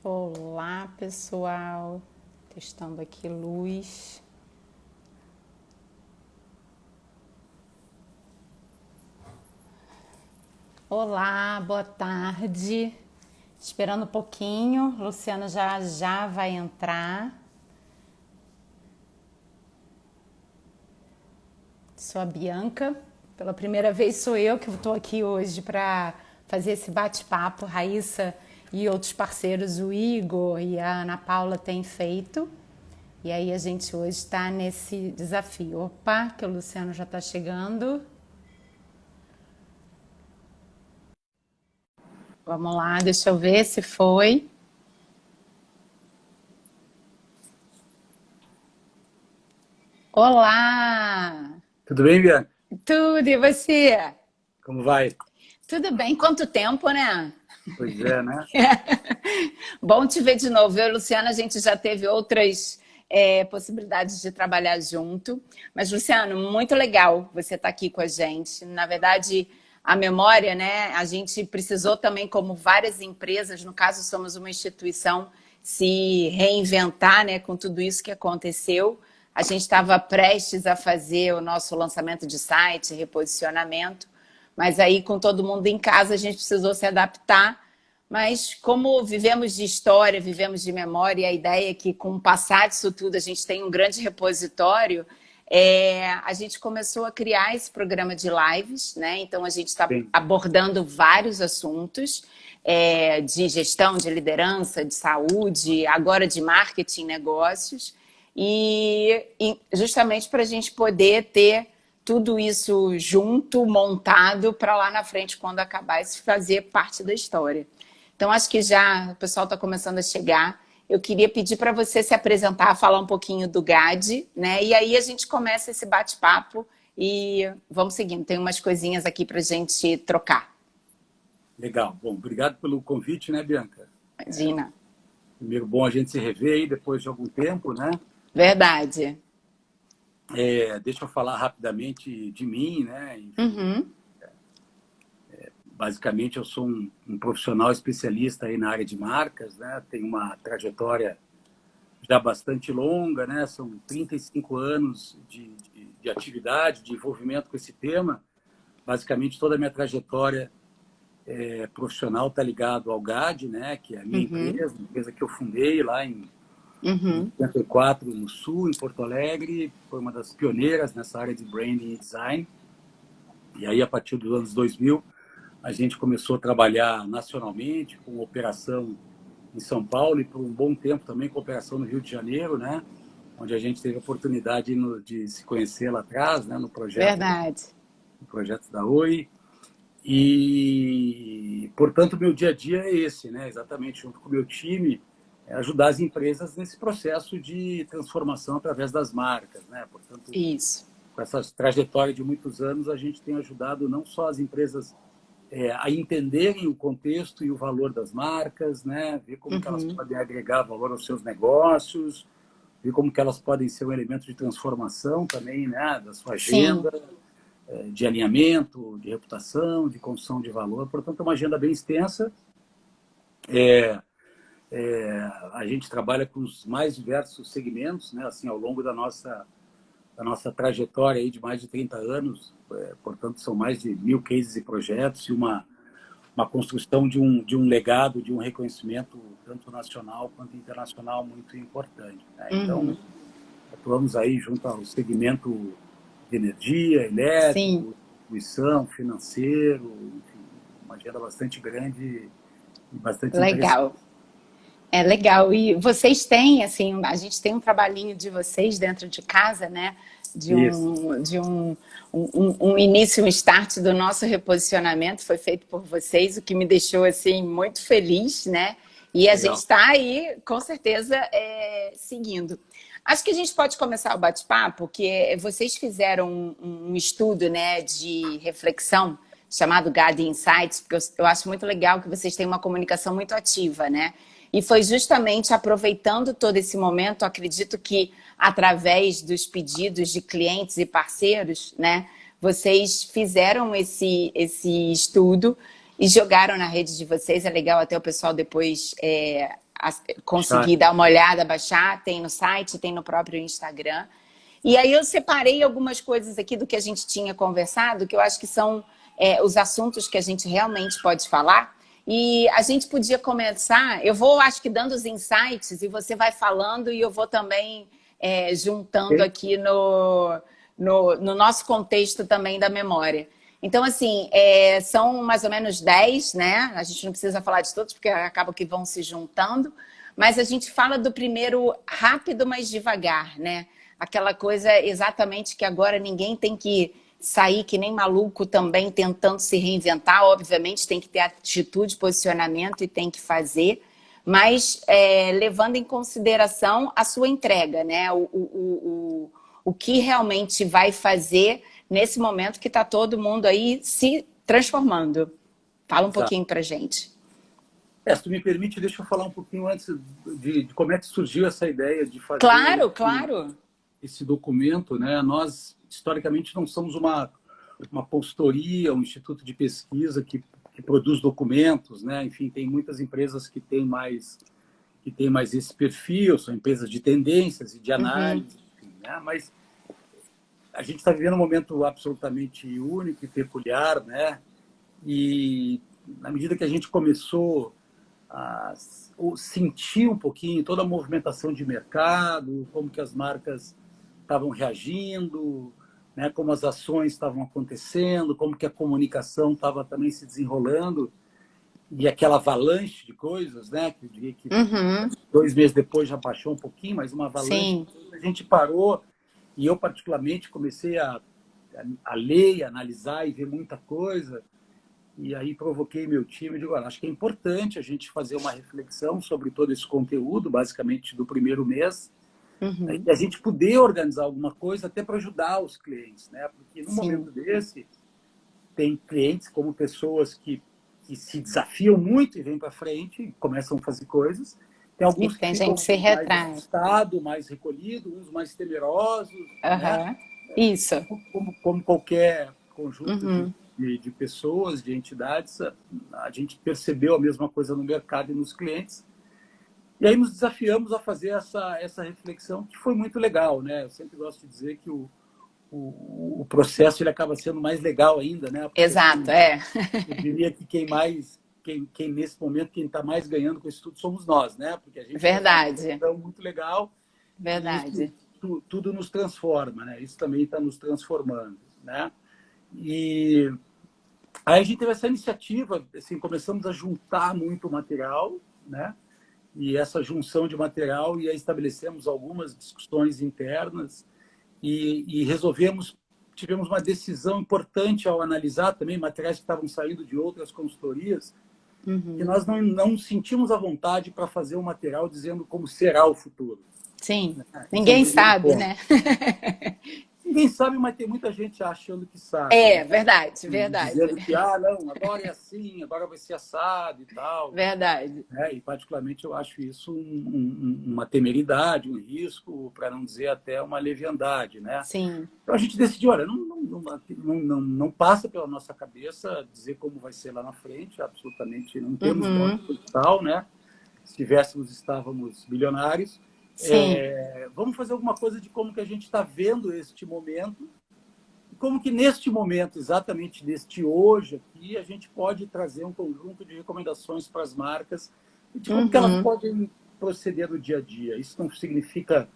Olá, pessoal. Testando aqui luz. Olá, boa tarde. Esperando um pouquinho. Luciana já já vai entrar. Sou a Bianca. Pela primeira vez sou eu que estou aqui hoje para fazer esse bate-papo. Raíssa e outros parceiros, o Igor e a Ana Paula, têm feito. E aí a gente hoje está nesse desafio. Opa, que o Luciano já está chegando. Vamos lá, deixa eu ver se foi. Olá! Tudo bem, Bianca? Tudo, e você? Como vai? Tudo bem? Quanto tempo, né? Pois é, né? Bom te ver de novo. Eu e Luciana, a gente já teve outras possibilidades de trabalhar junto. Mas, Luciano, muito legal você estar aqui com a gente. Na verdade, a memória, né? A gente precisou também, como várias empresas, no caso, somos uma instituição, se reinventar, né? Com tudo isso que aconteceu. A gente estava prestes a fazer o nosso lançamento de site, reposicionamento. Mas aí, com todo mundo em casa, a gente precisou se adaptar. Mas como vivemos de história, vivemos de memória, e a ideia é que com o passar disso tudo a gente tem um grande repositório, a gente começou a criar esse programa de lives, né? Então a gente está Sim. abordando vários assuntos de gestão, de liderança, de saúde, agora de marketing, negócios, e justamente para a gente poder ter tudo isso junto, montado, para lá na frente, quando acabar, isso fazer parte da história. Então, acho que já o pessoal está começando a chegar. Eu queria pedir para você se apresentar, falar um pouquinho do GAD, né? E aí a gente começa esse bate-papo e vamos seguindo. Tem umas coisinhas aqui para a gente trocar. Legal. Bom, obrigado pelo convite, né, Bianca? Imagina. Primeiro, bom a gente se rever aí depois de algum tempo, né? Verdade. Deixa eu falar rapidamente de mim, né? Enfim, Uhum. basicamente eu sou um profissional especialista aí na área de marcas, né? Tenho uma trajetória já bastante longa, né? São 35 anos de atividade, de envolvimento com esse tema. Basicamente toda a minha trajetória profissional está ligado ao GAD, né, que é a minha Uhum. empresa, empresa que eu fundei lá em Uhum. 54 no Sul, em Porto Alegre. Foi uma das pioneiras nessa área de branding e design. E aí, a partir dos anos 2000, a gente começou a trabalhar nacionalmente, com operação em São Paulo e por um bom tempo também com operação no Rio de Janeiro, né, onde a gente teve a oportunidade de se conhecer lá atrás, né, Verdade. no projeto da Oi. E, portanto, meu dia a dia é esse, né? Exatamente, junto com o meu time, ajudar as empresas nesse processo de transformação através das marcas, né? Portanto, Isso. com essa trajetória de muitos anos, a gente tem ajudado não só as empresas a entenderem o contexto e o valor das marcas, né? Ver como que elas Uhum. podem agregar valor aos seus negócios, ver como que elas podem ser um elemento de transformação também, né? Da sua Sim. agenda, de alinhamento, de reputação, de construção de valor. Portanto, é uma agenda bem extensa. A gente trabalha com os mais diversos segmentos, né? Assim, ao longo da nossa trajetória aí de mais de 30 anos. Portanto, são mais de 1.000 cases e projetos e uma construção de um legado, de um reconhecimento tanto nacional quanto internacional muito importante, né? Então, Uhum. atuamos aí junto ao segmento de energia, Sim. elétrico, distribuição, financeiro, enfim, uma agenda bastante grande e bastante interessante. Legal. É legal. E vocês têm, assim, a gente tem um trabalhinho de vocês dentro de casa, né? Isso, Um início, um start do nosso reposicionamento foi feito por vocês, o que me deixou, assim, muito feliz, né? E a gente legal. está aí, com certeza, seguindo. Acho que a gente pode começar o bate-papo, que vocês fizeram um estudo, né, de reflexão chamado Guide Insights, porque eu acho muito legal que vocês têm uma comunicação muito ativa, né? E foi justamente aproveitando todo esse momento, acredito que através dos pedidos de clientes e parceiros, né, vocês fizeram esse estudo e jogaram na rede de vocês. É legal até o pessoal depois conseguir dar uma olhada, baixar, tem no site, tem no próprio Instagram. E aí eu separei algumas coisas aqui do que a gente tinha conversado, que eu acho que são os assuntos que a gente realmente pode falar. E a gente podia começar, eu vou, acho que dando os insights, e você vai falando, e eu vou também juntando aqui no nosso contexto também da memória. Então, assim, são mais ou menos 10, né? A gente não precisa falar de todos, porque acaba que vão se juntando. Mas a gente fala do primeiro rápido, mas devagar, né? Aquela coisa exatamente que agora ninguém tem que sair que nem maluco também tentando se reinventar. Obviamente tem que ter atitude, posicionamento e tem que fazer, mas levando em consideração a sua entrega, né? O que realmente vai fazer nesse momento que está todo mundo aí se transformando. Fala um pouquinho para a gente. Se tu me permite, deixa eu falar um pouquinho antes de como é que surgiu essa ideia de fazer Claro. esse documento, né? Nós, historicamente, não somos uma consultoria, um instituto de pesquisa que produz documentos, né? Enfim, tem muitas empresas que têm mais esse perfil, são empresas de tendências e de análise, enfim, né? Mas a gente está vivendo um momento absolutamente único e peculiar, né? E na medida que a gente começou a sentir um pouquinho toda a movimentação de mercado, como que as marcas estavam reagindo, né? Como as ações estavam acontecendo, como que a comunicação estava também se desenrolando, e aquela avalanche de coisas, né? Que eu diria que 2 meses depois já baixou um pouquinho, mas uma avalanche. A gente parou, e eu particularmente comecei a ler, analisar e ver muita coisa, e aí provoquei meu time e digo, olha, acho que é importante a gente fazer uma reflexão sobre todo esse conteúdo, basicamente do primeiro mês, e a gente poder organizar alguma coisa até para ajudar os clientes, né? Porque no momento desse, tem clientes como pessoas que se desafiam muito e vêm para frente e começam a fazer coisas. Tem alguns que ficam mais assustados, mais recolhidos, uns mais temerosos, né? Isso. Como qualquer conjunto de pessoas, de entidades, a gente percebeu a mesma coisa no mercado e nos clientes. E aí nos desafiamos a fazer essa reflexão, que foi muito legal, né? Eu sempre gosto de dizer que o processo ele acaba sendo mais legal ainda, né? Porque, exato, eu diria que quem nesse momento, quem está mais ganhando com isso tudo somos nós, né? Porque a gente verdade. É muito legal. Verdade. Isso, tudo nos transforma, né? Isso também está nos transformando, né? E aí a gente teve essa iniciativa, assim, começamos a juntar muito material, né? E essa junção de material, e aí estabelecemos algumas discussões internas e tivemos uma decisão importante ao analisar também materiais que estavam saindo de outras consultorias, que nós não sentimos a vontade para fazer um material dizendo como será o futuro. Sim, ninguém sabe, né? Ninguém sabe, mas tem muita gente achando que sabe. Verdade. Dizendo que, não, agora é assim, agora vai ser assado e tal. Verdade. E particularmente eu acho isso uma temeridade, um risco, para não dizer até uma leviandade, né? Sim. Então a gente decidiu, olha, não passa pela nossa cabeça dizer como vai ser lá na frente, absolutamente não temos bola de cristal, né? Se tivéssemos, estávamos bilionários. Vamos fazer alguma coisa de como que a gente está vendo este momento, e como que neste momento, exatamente neste hoje aqui, a gente pode trazer um conjunto de recomendações para as marcas e de como que elas podem proceder no dia a dia. Isso não significa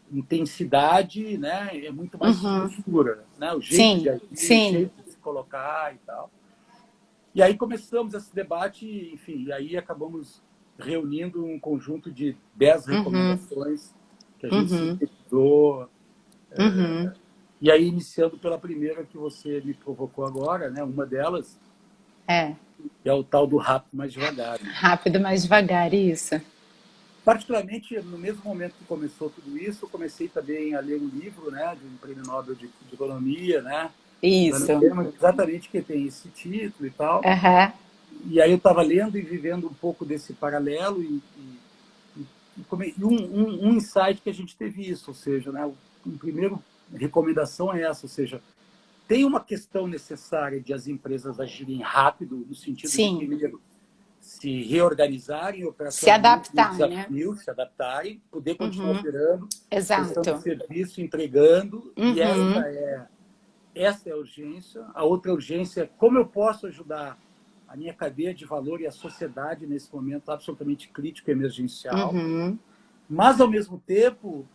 intensidade, né? É muito mais postura, né? O jeito de agir, o jeito de se colocar e tal. E aí começamos esse debate, enfim, e aí acabamos reunindo um conjunto de 10 recomendações que a gente sintetizou. E aí, iniciando pela primeira que você me provocou agora, né? Uma delas é o tal do rápido, mais devagar. Né? Rápido, mais devagar, isso. Particularmente, no mesmo momento que começou tudo isso, eu comecei também a ler um livro, né? De um prêmio Nobel de Economia, né? Isso. Exatamente, que tem esse título e tal. E aí eu estava lendo e vivendo um pouco desse paralelo e um insight que a gente teve isso, ou seja, né, a primeira recomendação é essa, ou seja, tem uma questão necessária de as empresas agirem rápido, no sentido de, primeiro, se reorganizarem Se operacionalmente, um adaptar, né? desafio, se adaptarem, poder continuar operando, prestando Exato. serviço, entregando, e Uhum. essa é a urgência. A outra urgência é como eu posso ajudar a minha cadeia de valor e a sociedade nesse momento absolutamente crítico e emergencial, Uhum. mas, ao mesmo tempo,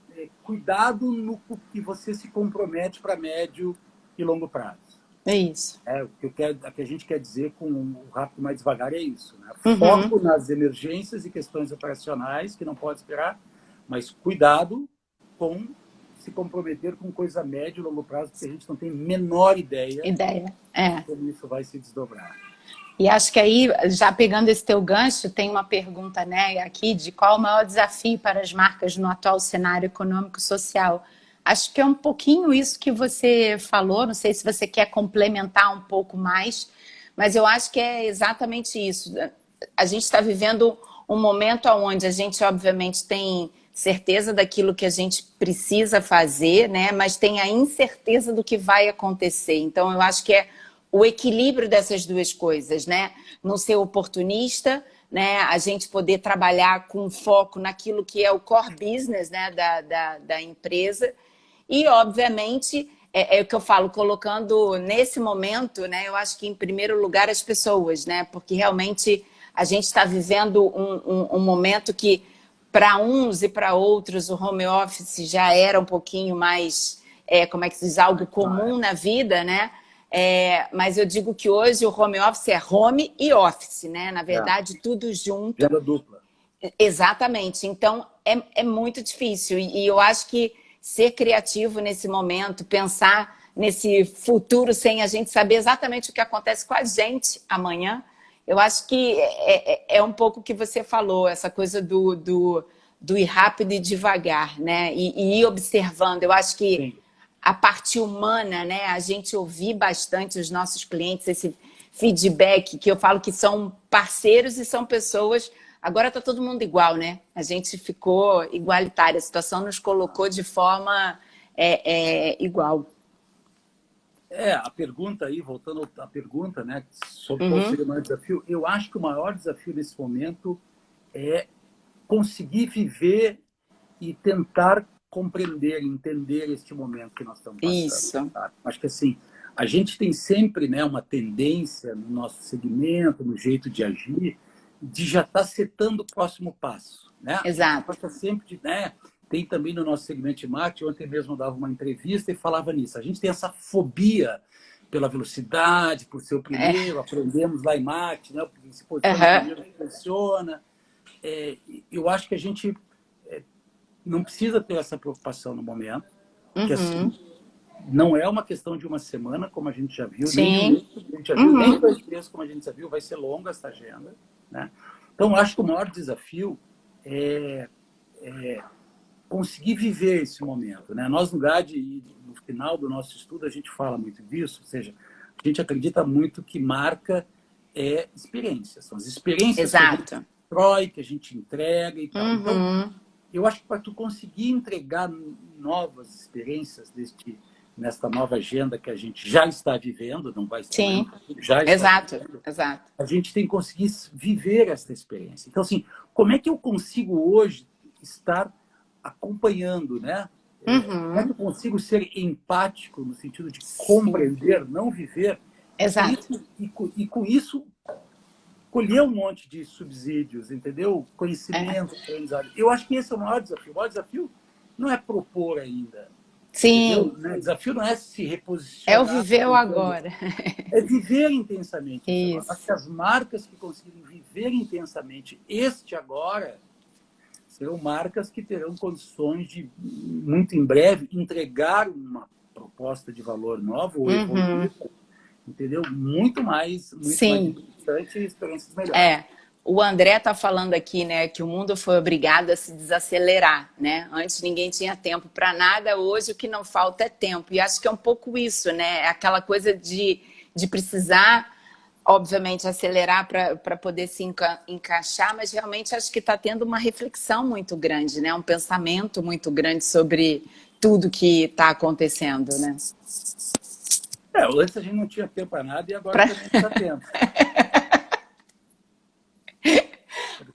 cuidado no que você se compromete para médio e longo prazo. É isso. O que a gente quer dizer com o rápido mais devagar é isso. Né? Uhum. Foco nas emergências e questões operacionais, que não pode esperar, mas cuidado com se comprometer com coisa a médio e longo prazo, porque a gente não tem a menor ideia Ideia. de É. como isso vai se desdobrar. E acho que aí, já pegando esse teu gancho, tem uma pergunta, né, aqui de qual o maior desafio para as marcas no atual cenário econômico e social. Acho que é um pouquinho isso que você falou, não sei se você quer complementar um pouco mais, mas eu acho que é exatamente isso. A gente está vivendo um momento onde a gente, obviamente, tem certeza daquilo que a gente precisa fazer, né, mas tem a incerteza do que vai acontecer. Então, eu acho que é o equilíbrio dessas duas coisas, né? Não ser oportunista, né? A gente poder trabalhar com foco naquilo que é o core business, né? da empresa. E, obviamente, é o que eu falo, colocando nesse momento, né? Eu acho que, em primeiro lugar, as pessoas, né? Porque realmente a gente está vivendo um momento que, para uns e para outros, o home office já era um pouquinho mais, como é que se diz, algo comum na vida, né? Mas eu digo que hoje o home office é home e office, né? Na verdade, tudo junto. Venda dupla. Exatamente. Então, é muito difícil. E eu acho que ser criativo nesse momento, pensar nesse futuro sem a gente saber exatamente o que acontece com a gente amanhã, eu acho que é um pouco o que você falou, essa coisa do ir rápido e devagar, né? E ir observando. Eu acho que Sim. a parte humana, né? A gente ouvir bastante os nossos clientes, esse feedback, que eu falo que são parceiros e são pessoas. Agora está todo mundo igual, né? A gente ficou igualitária, a situação nos colocou de forma igual. A pergunta aí, voltando à pergunta, né, sobre qual seria o maior desafio, eu acho que o maior desafio nesse momento é conseguir viver e tentar compreender, entender este momento que nós estamos passando. Isso. Sabe? Acho que assim, a gente tem sempre, né, uma tendência no nosso segmento, no jeito de agir, de já estar setando o próximo passo. Né? A gente Exato. gosta sempre de... Né, tem também no nosso segmento de marketing, ontem mesmo eu dava uma entrevista e falava nisso. A gente tem essa fobia pela velocidade, por ser o primeiro, aprendemos lá em marketing, né, se posiciona primeiro, funciona. Eu acho que a gente não precisa ter essa preocupação no momento, porque assim, não é uma questão de uma semana, como a gente já viu, nem de um mês, como a gente já viu, nem de 2 meses, como a gente já viu, vai ser longa essa agenda. Né? Então, eu acho que o maior desafio é conseguir viver esse momento. Né? Nós, no GAD, no final do nosso estudo, a gente fala muito disso, ou seja, a gente acredita muito que marca é experiência. São as experiências que a gente constrói, que a gente entrega e tal. Então, eu acho que para tu conseguir entregar novas experiências nesta nova agenda que a gente já está vivendo, não vai estar, Sim. já está vivendo, exato. a gente tem que conseguir viver esta experiência. Então, assim, como é que eu consigo hoje estar acompanhando, né? Como é que eu consigo ser empático no sentido de compreender, não viver? Exato. E com isso colher um monte de subsídios, entendeu? Conhecimento, aprendizado. Eu acho que esse é o maior desafio. O maior desafio não é propor ainda. Sim. Entendeu? O desafio não é se reposicionar. É o viver o agora. É viver intensamente. Isso. Acho que as marcas que conseguirem viver intensamente este agora serão marcas que terão condições de, muito em breve, entregar uma proposta de valor nova ou evoluir, entendeu? Muito mais interessante e experiências melhores. O André está falando aqui, né, que o mundo foi obrigado a se desacelerar, né? Antes ninguém tinha tempo para nada, hoje o que não falta é tempo. E acho que é um pouco isso, né? É aquela coisa de precisar, obviamente, acelerar para poder se encaixar, mas realmente acho que está tendo uma reflexão muito grande, né? Um pensamento muito grande sobre tudo que está acontecendo, né? Antes a gente não tinha tempo para nada e agora também está tendo.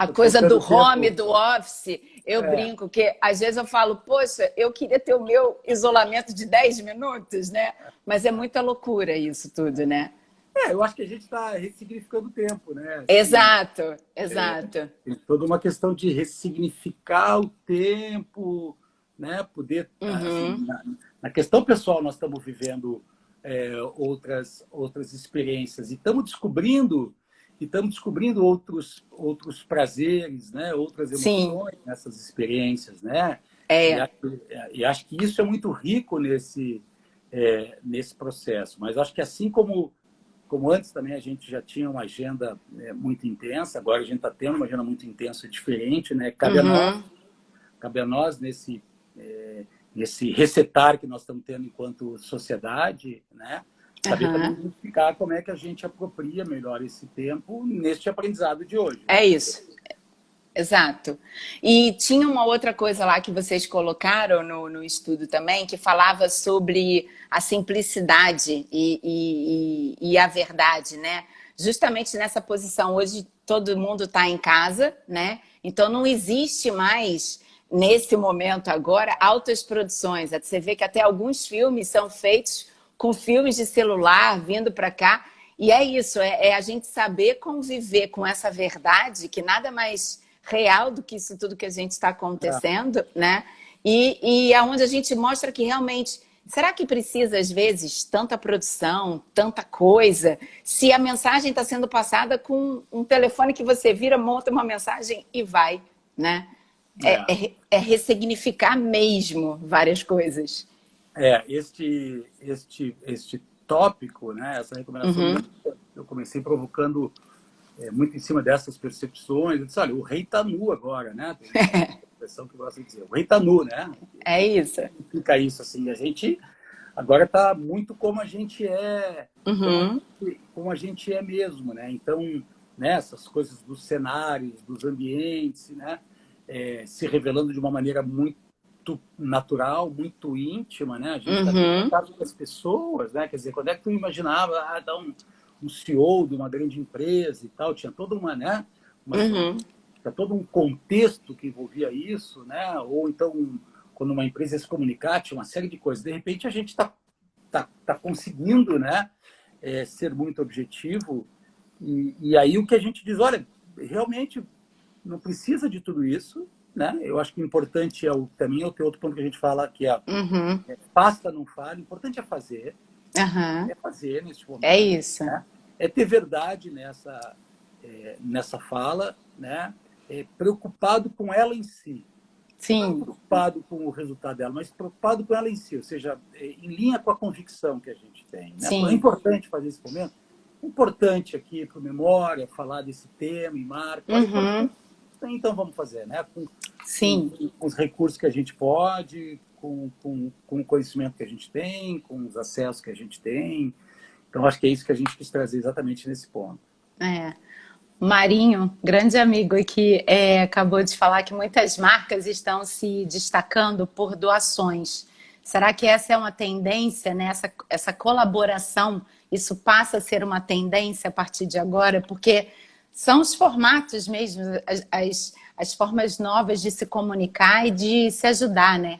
A tô coisa do trocando home, tempo. do office, eu É, brinco que às vezes eu falo, poxa, eu queria ter o meu isolamento de 10 minutos, né? Mas é muita loucura isso tudo, né? eu acho que a gente está ressignificando o tempo, né? Assim, Exato, exato. tem toda uma questão de ressignificar o tempo, né? Poder, assim, Uhum. na questão pessoal, nós estamos vivendo outras experiências e estamos descobrindo outros prazeres, né? Outras Sim, emoções nessas experiências, né? E é. acho, e acho que isso é muito rico nesse processo. Mas acho que assim como antes também a gente já tinha uma agenda muito intensa, agora a gente está tendo uma agenda muito intensa e diferente, né? Uhum. Cabe a nós nesse resetar que nós estamos tendo enquanto sociedade, né? Saber também Aham. identificar como é que a gente apropria melhor esse tempo neste aprendizado de hoje, É né? isso. Exato. E tinha uma outra coisa lá que vocês colocaram no estudo também, que falava sobre a simplicidade e a verdade, né? Justamente nessa posição. Hoje todo mundo está em casa, né? Então não existe mais, nesse momento agora, altas produções. Você vê que até alguns filmes são feitos com filmes de celular vindo para cá. E é isso, é a gente saber conviver com essa verdade, que nada mais real do que isso tudo que a gente está acontecendo, né? E aonde a gente mostra que realmente, será que precisa às vezes tanta produção, tanta coisa, se a mensagem está sendo passada com um telefone que você vira, monta uma mensagem e vai, né? É, É ressignificar mesmo várias coisas. este tópico, né? Essa recomendação Uhum. eu comecei provocando muito em cima dessas percepções. Eu disse, olha, o rei está nu agora, né? Tem uma expressão que eu gosto de dizer, o rei está nu, né? É isso. Fica isso assim, a gente agora está muito como a gente é, Uhum. como a gente é mesmo, né? Então, né, essas coisas dos cenários, dos ambientes, né, se revelando de uma maneira muito natural, muito íntima, né? A gente está dentro da Uhum. casa das pessoas, né? Quer dizer, quando é que tu imaginava dar um CEO de uma grande empresa e tal? Tinha toda uma, né? Uma Uhum. tinha todo um contexto que envolvia isso, né? Ou então quando uma empresa ia se comunicar, tinha uma série de coisas. De repente, a gente está conseguindo, né, ser muito objetivo. E aí o que a gente diz, olha, realmente não precisa de tudo isso, né? Eu acho que o importante também é o outro ponto que a gente fala, que Uhum. basta, não fale, o importante Aham. é fazer neste É momento, isso. né? É ter verdade nessa fala, né? Preocupado com ela em si, não Sim. preocupado com o resultado dela, mas preocupado com ela em si, ou seja, em linha com a convicção que a gente tem. Né? É Sim. importante fazer esse momento, é importante aqui para o Memória falar desse tema e marca, é Uhum. importante, então vamos fazer, né? Sim. Com os recursos que a gente pode, com o conhecimento que a gente tem, com os acessos que a gente tem. Então, acho que é isso que a gente quis trazer exatamente nesse ponto. É. Marinho, grande amigo, e que acabou de falar que muitas marcas estão se destacando por doações. Será que essa é uma tendência, né? Essa colaboração, isso passa a ser uma tendência a partir de agora? Porque são os formatos mesmo, as formas novas de se comunicar e de se ajudar, né?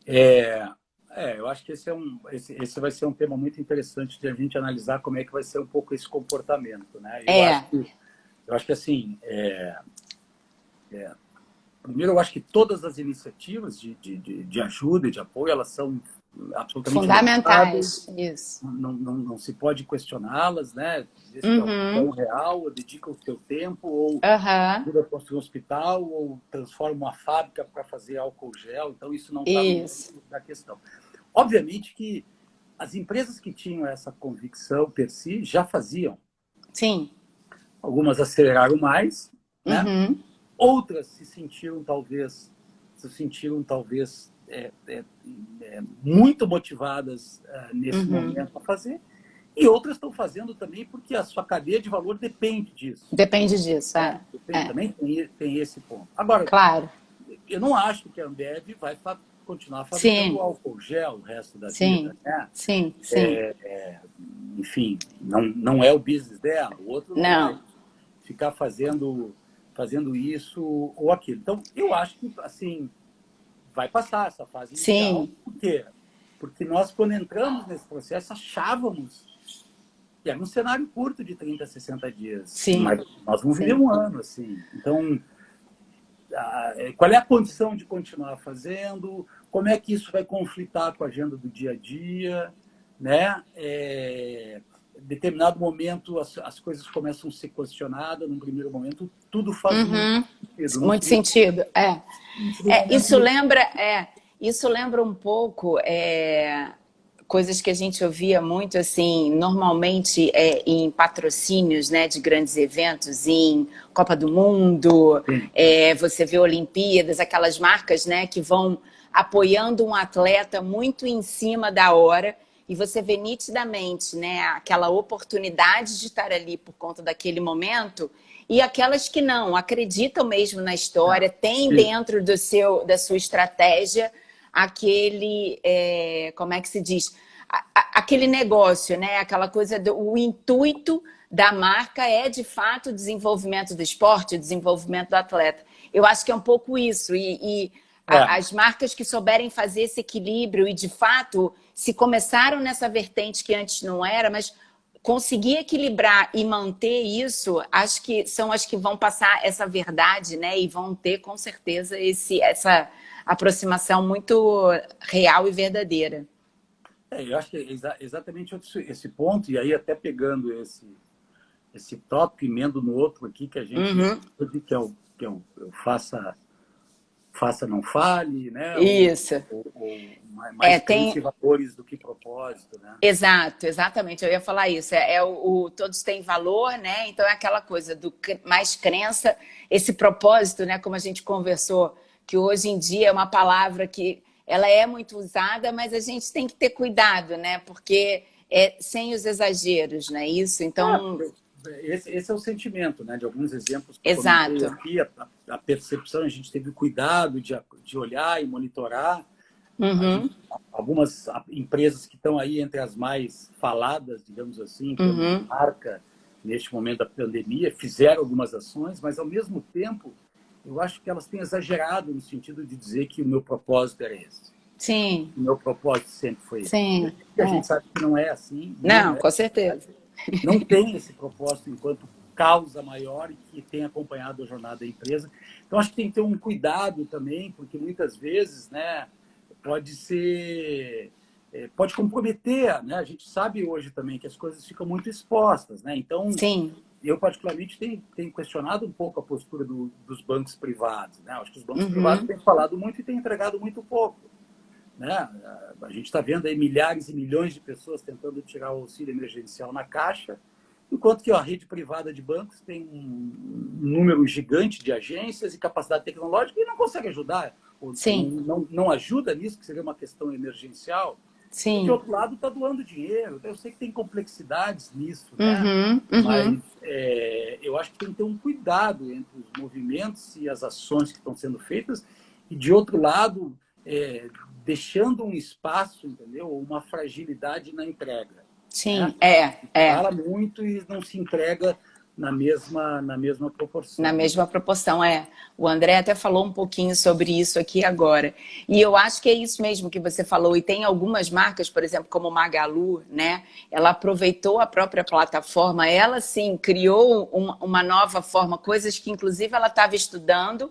É, eu acho que esse vai ser um tema muito interessante de a gente analisar como é que vai ser um pouco esse comportamento, né? É. Eu acho que assim, primeiro eu acho que todas as iniciativas de ajuda e de apoio, elas são absolutamente louváveis, Fundamentais, isso. não se pode questioná-las, né? Desde que elas são Uhum. real, ou dedica o teu tempo, ou Aham. ajuda a construir um hospital, ou transforma uma fábrica para fazer álcool gel, então isso não está no Isso. âmbito da questão. Obviamente que as empresas que tinham essa convicção per si já faziam. Sim. Algumas aceleraram mais, né? Uhum. Outras se sentiram talvez muito motivadas nesse Uhum. momento a fazer, e outras estão fazendo também porque a sua cadeia de valor depende disso. Depende disso, Né? é. Depende, É, também tem esse ponto. Agora, claro. eu não acho que a Ambev vai continuar fabricando Sim, álcool gel o resto da vida. sim, Né? sim, sim. Enfim, não é o business dela. O outro não vai Não. ficar fazendo fazendo isso ou aquilo. Então, eu acho que, assim, vai passar essa fase inicial. Sim, Por quê? Porque nós, quando entramos nesse processo, achávamos que era um cenário curto de 30, 60 dias. sim, Mas nós vamos viver sim. um ano, assim. Então, qual é a condição de continuar fazendo? Como é que isso vai conflitar com a agenda do dia a dia? Né? Em determinado momento, as coisas começam a ser questionadas. Num primeiro momento, tudo faz muito Uhum. sentido. Muito sentido, Num segundo momento, isso lembra um pouco coisas que a gente ouvia muito assim, normalmente em patrocínios, né, de grandes eventos, em Copa do Mundo, sim. você vê Olimpíadas, aquelas marcas, né, que vão apoiando um atleta muito em cima da hora. E você vê nitidamente, né, aquela oportunidade de estar ali por conta daquele momento, e aquelas que não, acreditam mesmo na história, têm Isso. dentro da sua estratégia aquele, como é que se diz? Aquele negócio, né? Aquela coisa, o intuito da marca é, de fato, o desenvolvimento do esporte, o desenvolvimento do atleta. Eu acho que é um pouco isso. É, As marcas que souberem fazer esse equilíbrio e, de fato, se começaram nessa vertente que antes não era, mas conseguir equilibrar e manter isso, acho que são as que vão passar essa verdade, né? E vão ter, com certeza, essa aproximação muito real e verdadeira. eu acho que é exatamente esse ponto, e aí até pegando esse tópico, emendo no outro aqui, que a gente, Uhum. que é o faça não fale, né? Isso. Ou mais crença Tem. e valores do que propósito, né? Exato, exatamente. Eu ia falar isso. Todos têm valor, né? Então é aquela coisa do mais crença, esse propósito, né? Como a gente conversou, que hoje em dia é uma palavra que ela é muito usada, mas a gente tem que ter cuidado, né? Porque é sem os exageros, não é isso? Então, Esse é o sentimento, né? De alguns exemplos que eu comentei exato. aqui, a percepção, a gente teve cuidado de olhar e monitorar. A gente, Uhum, algumas empresas que estão aí entre as mais faladas, digamos assim, em termos de uhum. marca, neste momento da pandemia, fizeram algumas ações, mas, ao mesmo tempo, eu acho que elas têm exagerado no sentido de dizer que o meu propósito era esse. Sim, O meu propósito sempre foi esse. sim. E a gente sabe que não é assim, não Não, é. com certeza. Não tem esse propósito enquanto causa maior e que tem acompanhado a jornada da empresa. Então, acho que tem que ter um cuidado também, porque muitas vezes, né, pode ser, pode comprometer, né? A gente sabe hoje também que as coisas ficam muito expostas, né? Então, Sim. eu particularmente tenho questionado um pouco a postura dos bancos privados, né? Acho que os bancos privados Uhum, têm falado muito e têm entregado muito pouco, né? A gente está vendo aí milhares e milhões de pessoas tentando tirar o auxílio emergencial na Caixa, enquanto que a rede privada de bancos tem um número gigante de agências e capacidade tecnológica e não consegue ajudar, ou sim, não ajuda nisso, que seria uma questão emergencial. E, de sim. outro lado, está doando dinheiro. Eu sei que tem complexidades nisso, né? Uhum, Mas uhum. eu acho que tem que ter um cuidado entre os movimentos e as ações que estão sendo feitas e, de outro lado, deixando um espaço, entendeu? Uma fragilidade na entrega, né? Sim, é. Fala muito e não se entrega na mesma Na proporção, né? mesma proporção, é. O André até falou um pouquinho sobre isso aqui agora. E eu acho que é isso mesmo que você falou. E tem algumas marcas, por exemplo, como Magalu, né? Ela aproveitou a própria plataforma, ela sim criou uma nova forma, coisas que inclusive ela estava estudando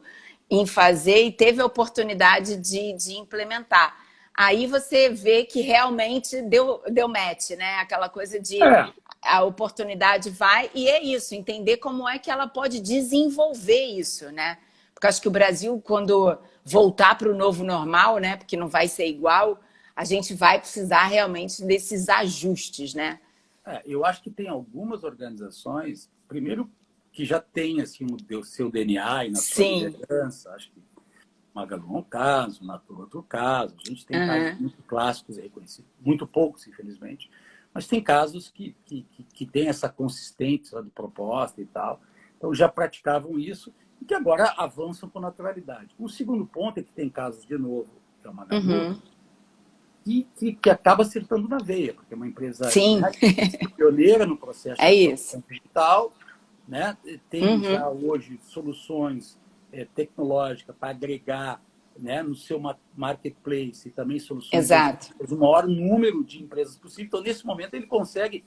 em fazer e teve a oportunidade de implementar. Aí você vê que realmente deu match, né? Aquela coisa de É, a oportunidade vai, e é isso, entender como é que ela pode desenvolver isso, né? Porque acho que o Brasil, quando voltar para o novo normal, né? Porque não vai ser igual, a gente vai precisar realmente desses ajustes, né? eu acho que tem algumas organizações, primeiro, que já têm assim, o seu DNA e na sua Sim. liderança. Acho que Magalu é um caso, Natura é outro caso. A gente tem casos Uhum. muito clássicos e reconhecidos, muito poucos, infelizmente, mas tem casos que têm essa consistência de proposta e tal. Então, já praticavam isso e que agora avançam com naturalidade. O segundo ponto é que tem casos, de novo, que é o Magalu, Uhum. que acaba acertando na veia, porque é uma empresa, Sim, né, pioneira no processo de é isso. transformação digital, né? Tem já hoje soluções tecnológicas para agregar, né, no seu marketplace e também soluções Exato. o maior número de empresas possível. Então, nesse momento, ele consegue,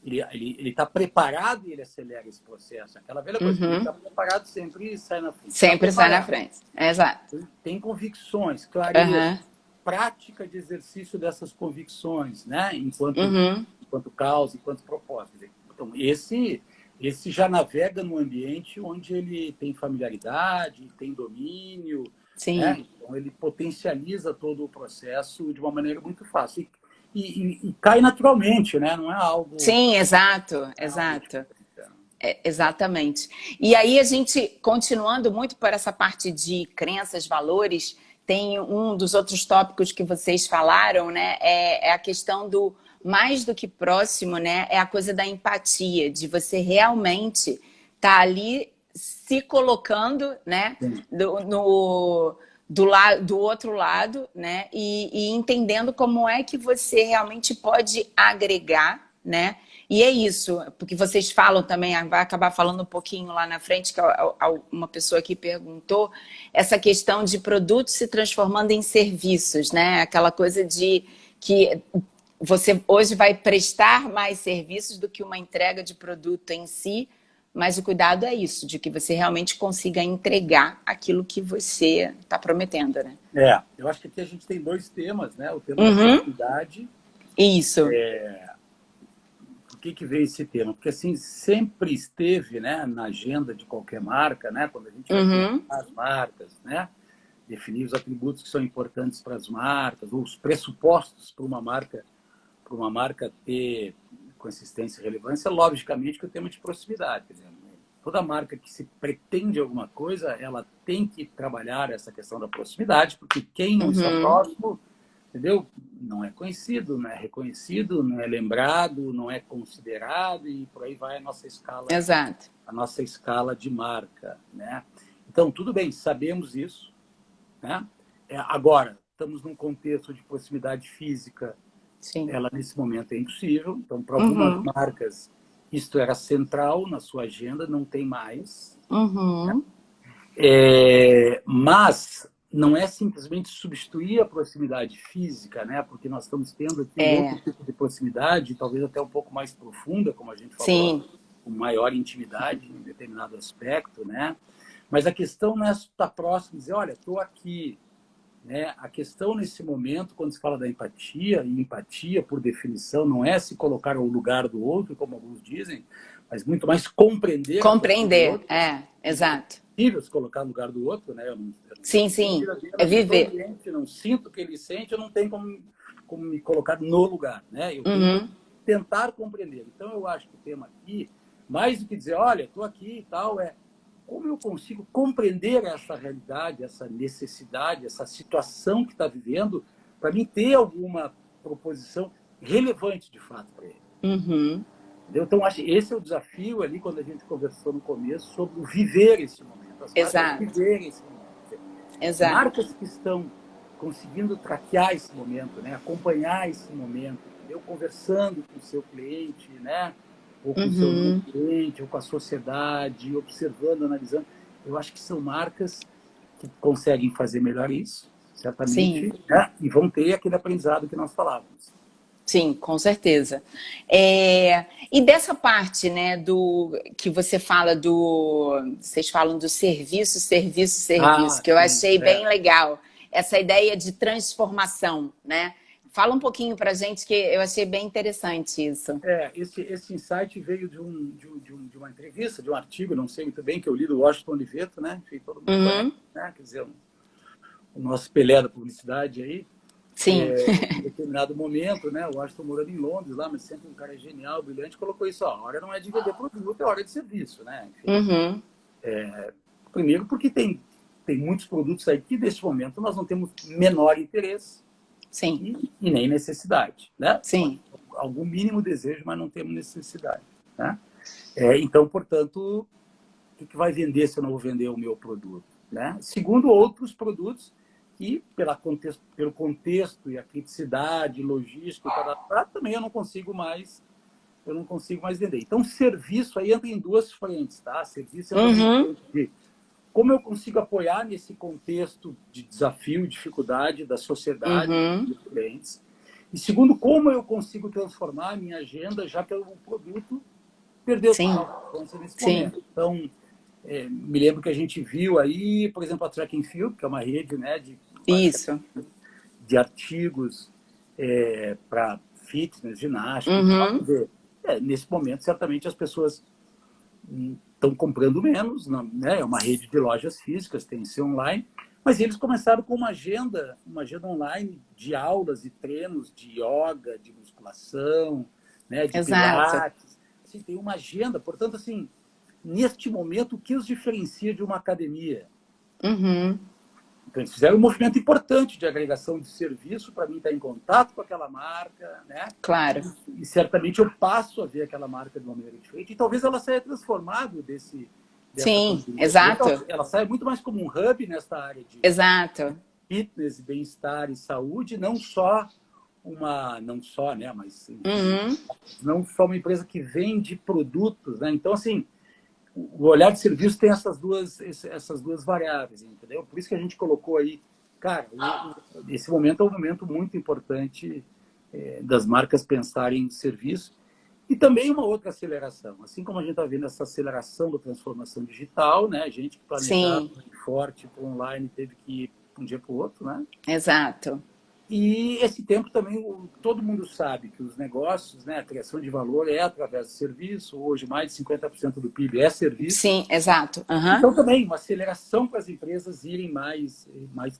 ele está preparado e ele acelera esse processo. Aquela velha coisa, ele está preparado sempre sai na frente. Sempre sai na frente. Exato. Tem convicções, clareza, Uhum. prática de exercício dessas convicções, né? Enquanto causa, enquanto propósito. Então, esse já navega num ambiente onde ele tem familiaridade, tem domínio, Sim. né? Então, ele potencializa todo o processo de uma maneira muito fácil. E cai naturalmente, né? Não é algo... Sim, exato, exato. Exatamente. E aí a gente, continuando muito por essa parte de crenças, valores, tem um dos outros tópicos que vocês falaram, né? É a questão do mais do que próximo, né? É a coisa da empatia, de você realmente estar ali se colocando, né? Do outro lado, né? E entendendo como é que você realmente pode agregar, né? E é isso, porque vocês falam também, vai acabar falando um pouquinho lá na frente, que uma pessoa aqui perguntou, essa questão de produtos se transformando em serviços, né? Aquela coisa de que você hoje vai prestar mais serviços do que uma entrega de produto em si, mas o cuidado é isso, de que você realmente consiga entregar aquilo que você está prometendo, né? Eu acho que aqui a gente tem dois temas, né? O tema da proximidade. Isso. Por que veio esse tema? Porque assim, sempre esteve, né, na agenda de qualquer marca, né? Quando a gente vai definir as marcas, né? Definir os atributos que são importantes para as marcas, ou os pressupostos para uma marca ter consistência e relevância, logicamente que o tema de proximidade. Quer dizer, toda marca que se pretende alguma coisa, ela tem que trabalhar essa questão da proximidade, porque quem não está próximo, entendeu? Não é conhecido, não é reconhecido, não é lembrado, não é considerado, e por aí vai a nossa escala. Exato. A nossa escala de marca, né? Então, tudo bem, sabemos isso, né? Agora, estamos num contexto de proximidade física. Sim. Ela, nesse momento, é impossível. Então, para algumas marcas, isto era central na sua agenda, não tem mais. Né? Mas não é simplesmente substituir a proximidade física, né? Porque nós estamos tendo aqui um outro tipo de proximidade, talvez até um pouco mais profunda, como a gente falou, com maior intimidade em determinado aspecto, né? Mas a questão não é estar próximo e dizer, olha, estou aqui. Né? A questão nesse momento, quando se fala da empatia, e empatia, por definição, não é se colocar ao lugar do outro, como alguns dizem, mas muito mais compreender. Compreender, outro, exato. É possível se colocar no lugar do outro, né? Sim, é viver. Ambiente, não sinto o que ele sente, eu não tenho como me colocar no lugar, né? Eu tenho que tentar compreender. Então, eu acho que o tema aqui, mais do que dizer, olha, estou aqui e tal, como eu consigo compreender essa realidade, essa necessidade, essa situação que está vivendo, para mim ter alguma proposição relevante, de fato, para ele. Então, acho que esse é o desafio ali, quando a gente conversou no começo, sobre o viver esse momento. As marcas viverem esse momento. Exato. Marcas que estão conseguindo traquear esse momento, né? Acompanhar esse momento, entendeu? Conversando com o seu cliente, né? Ou com o seu cliente, ou com a sociedade, observando, analisando. Eu acho que são marcas que conseguem fazer melhor isso, certamente, né? E vão ter aquele aprendizado que nós falávamos. Sim, com certeza. E dessa parte, né, que você fala vocês falam do serviço, que eu achei bem legal. Essa ideia de transformação, né? Fala um pouquinho para a gente, que eu achei bem interessante isso. Esse insight veio de uma entrevista, de um artigo, não sei muito bem, que eu li do Washington Oliveto, né? Enfim, todo mundo conhece, né? Quer dizer, o nosso Pelé da publicidade aí. Sim. Em determinado momento, né? O Washington morando em Londres, lá, mas sempre um cara genial, brilhante, colocou isso, a hora não é de vender produto, é hora de serviço, né? Enfim, primeiro porque tem muitos produtos aí que, nesse momento, nós não temos menor interesse. Sim. E nem necessidade, né? Sim. Algum mínimo desejo, mas não temos necessidade, né? Então, portanto, o que vai vender se eu não vou vender o meu produto, né? Segundo, outros produtos que, pelo contexto e a criticidade, logística, também eu não consigo mais eu não consigo mais vender. Então, serviço aí entra em duas frentes, tá? Serviço entra Uhum. em frente de como eu consigo apoiar nesse contexto de desafio e dificuldade da sociedade, Uhum. dos clientes. E segundo, como eu consigo transformar a minha agenda, já que o produto perdeu Sim, total relevância nesse sim. momento. Então, me lembro que a gente viu aí, por exemplo, a Track and Field, que é uma rede, né, basicamente, Isso. de artigos para fitness, ginástica. Quer Uhum. dizer, nesse momento, certamente as pessoas estão comprando menos, né? É uma rede de lojas físicas, tem que ser online, mas eles começaram com uma agenda online de aulas e treinos de yoga, de musculação, né? De Exato. pilates. Assim, tem uma agenda, portanto, assim, neste momento, o que os diferencia de uma academia? Uhum. Então, eles fizeram um movimento importante de agregação de serviço para mim estar em contato com aquela marca, né? Claro. E certamente eu passo a ver aquela marca de uma maneira diferente. E talvez ela saia transformada dessa Sim, pandemia. exato. Ela saia muito mais como um hub nesta área de Exato. fitness, bem-estar e saúde, não só, né? Mas Uhum. não só uma empresa que vende produtos, né? Então, assim, o olhar de serviço tem essas duas variáveis, entendeu? Por isso que a gente colocou aí, cara, esse momento é um momento muito importante das marcas pensarem em serviço e também uma outra aceleração. Assim como a gente está vendo essa aceleração da transformação digital, né? A gente que planejava Sim, forte para online teve que ir de um dia para o outro, né? exato. E esse tempo também, todo mundo sabe que os negócios, né, a criação de valor é através do serviço. Hoje, mais de 50% do PIB é serviço. Sim, exato. Uhum. Então, também, uma aceleração para as empresas irem mais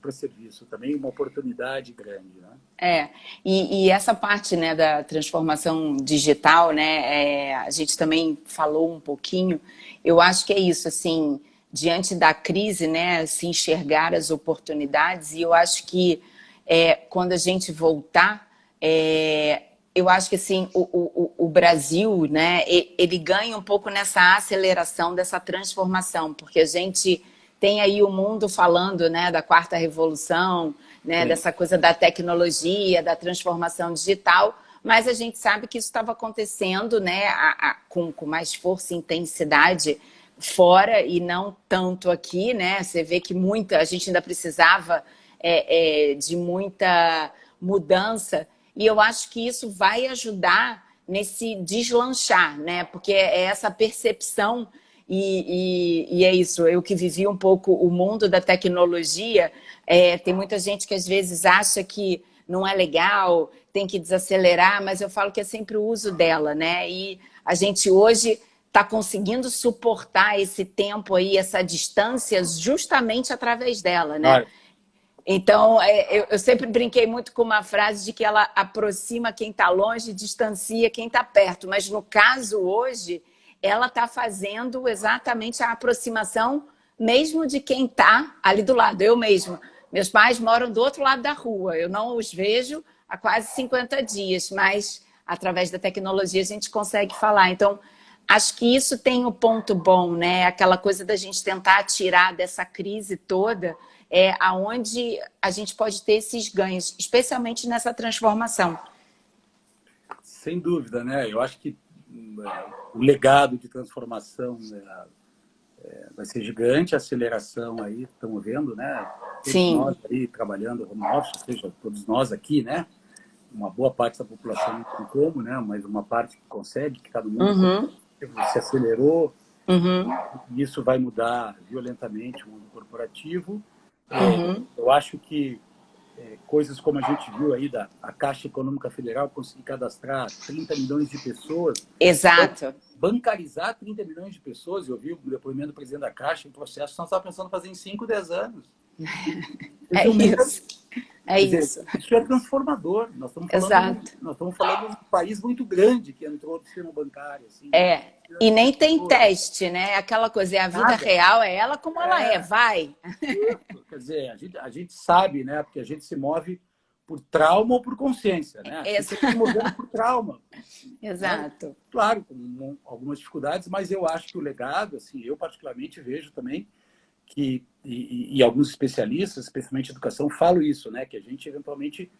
para serviço. Também uma oportunidade grande. Né? E essa parte, né, da transformação digital, né, a gente também falou um pouquinho, eu acho que é isso, assim, diante da crise, né, se enxergar as oportunidades, e eu acho que quando a gente voltar, eu acho que assim, o Brasil, né, ele ganha um pouco nessa aceleração dessa transformação, porque a gente tem aí o mundo falando, né, da quarta revolução, né, Sim. dessa coisa da tecnologia, da transformação digital, mas a gente sabe que isso estava acontecendo, né, com mais força e intensidade fora e não tanto aqui, né? Você vê que a gente ainda precisava de muita mudança e eu acho que isso vai ajudar nesse deslanchar, né? Porque é essa percepção e é isso, eu que vivi um pouco o mundo da tecnologia, tem muita gente que às vezes acha que não é legal, tem que desacelerar, mas eu falo que é sempre o uso dela, né? E a gente hoje está conseguindo suportar esse tempo aí, essa distância, justamente através dela, né? Claro. Então, eu sempre brinquei muito com uma frase de que ela aproxima quem está longe e distancia quem está perto. Mas, no caso, hoje, ela está fazendo exatamente a aproximação mesmo de quem está ali do lado. Eu mesmo. Meus pais moram do outro lado da rua. Eu não os vejo há quase 50 dias, mas, através da tecnologia, a gente consegue falar. Então, acho que isso tem um ponto bom, né? Aquela coisa da gente tentar tirar dessa crise toda aonde a gente pode ter esses ganhos, especialmente nessa transformação. Sem dúvida, né? Eu acho que o legado de transformação vai ser gigante, a aceleração aí, estamos vendo, né? Todos Sim. nós aí trabalhando home office, ou seja, todos nós aqui, né? Uma boa parte da população não tem como, né? Mas uma parte que consegue, que está no mundo Uhum. corporativo, se acelerou, Uhum. e isso vai mudar violentamente o mundo corporativo. Uhum. Eu acho que coisas como a gente viu aí a Caixa Econômica Federal conseguir cadastrar 30 milhões de pessoas. Então, Exato. bancarizar 30 milhões de pessoas, eu vi o depoimento do presidente da Caixa em processo, nós estávamos pensando em fazer em 5, 10 anos. É isso. É Quer isso. dizer, isso é transformador. Exato. Nós estamos falando de um país muito grande que entrou no sistema bancário. Assim, E nem tem teste, né? Aquela coisa, a vida nada. real é ela como ela é, vai. Quer dizer, a gente sabe, né? Porque a gente se move por trauma ou por consciência, né? Aqui você está se movendo por trauma. Exato. Né? Claro, com algumas dificuldades, mas eu acho que o legado, assim, eu particularmente vejo também que, e alguns especialistas, especialmente em educação, falam isso, né? Que a gente eventualmente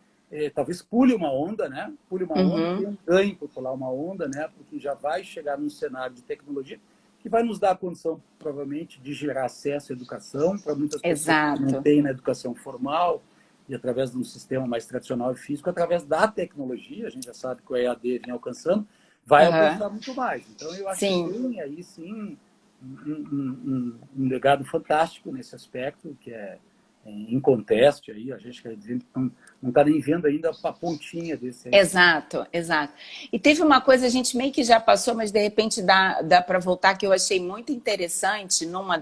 talvez pule uma onda, né? Pule uma onda, Uhum. tem um ganho por pular uma onda, né? Porque já vai chegar num cenário de tecnologia que vai nos dar a condição, provavelmente, de gerar acesso à educação para muitas pessoas que não Exato. têm na educação formal e através de um sistema mais tradicional e físico, através da tecnologia, a gente já sabe que o EAD vem alcançando, vai Uhum. alcançar muito mais. Então, eu acho que Sim. tem aí, sim, um legado fantástico nesse aspecto, que é em conteste aí, a gente quer dizer, não está nem vendo ainda a pontinha desse iceberg. Exato, exato. E teve uma coisa, a gente meio que já passou, mas de repente dá para voltar, que eu achei muito interessante numa